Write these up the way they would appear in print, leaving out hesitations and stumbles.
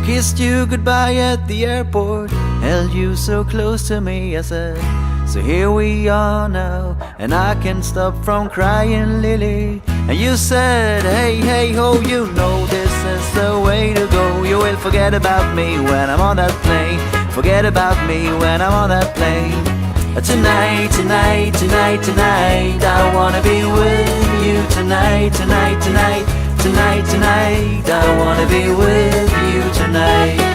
kissed you goodbye at the airport, held you so close to me, I said, so here we are now, and I can't stop from crying, Lily. And you said, hey, hey, ho, you know this is the way to go. You will forget about me when I'm on that plane. Forget about me when I'm on that plane. Tonight, tonight, tonight, tonight, I wanna be with you tonight, tonight, tonight, tonight, tonight, I wanna be with you tonight.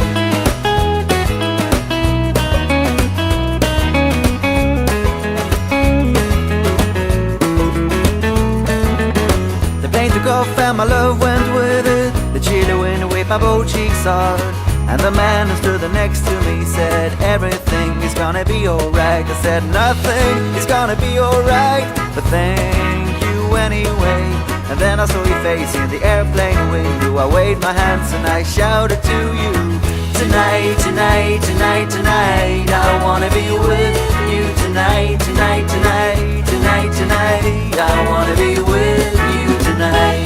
Took off and my love went with it. The chilly wind waved my both cheeks hard, and the man who stood next to me said, everything is gonna be alright. I said, nothing is gonna be alright, but thank you anyway. And then I saw your face in the airplane window. I waved my hands and I shouted to you, tonight, tonight, tonight, tonight, I wanna be with you tonight, tonight, tonight, tonight, tonight, I wanna be with you tonight.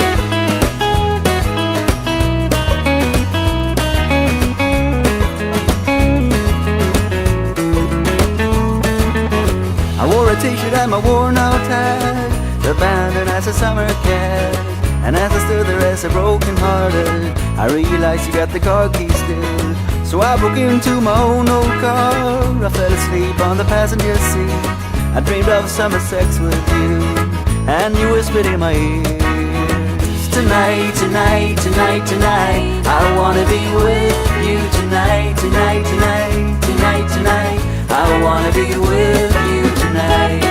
I wore a t-shirt and my worn out hat, abandoned as a summer cat. And as I stood there as a broken hearted, I realized you got the car keys still. So I broke into my own old car. I fell asleep on the passenger seat. I dreamed of summer sex with you, and you whispered in my ear, tonight, tonight, tonight, tonight, I wanna be with you tonight, tonight, tonight, tonight, tonight, I wanna be with you tonight.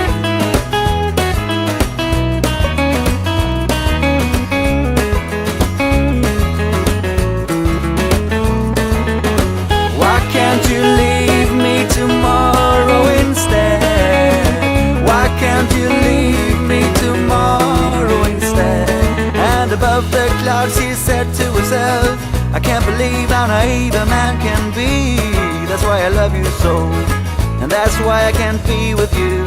Why can't you leave me tomorrow instead? Why can't you leave me tomorrow instead? And above the clouds she said to herself, I can't believe how naive a man can be. That's why I love you so, and that's why I can't be with you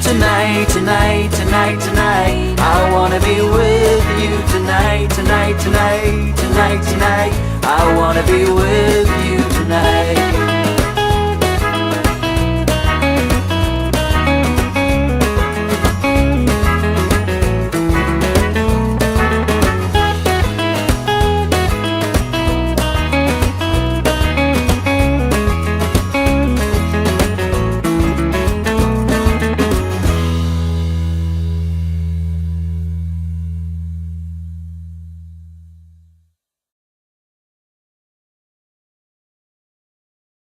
tonight, tonight, tonight, tonight, I wanna be with you tonight, tonight, tonight, tonight, tonight, I wanna be with you tonight.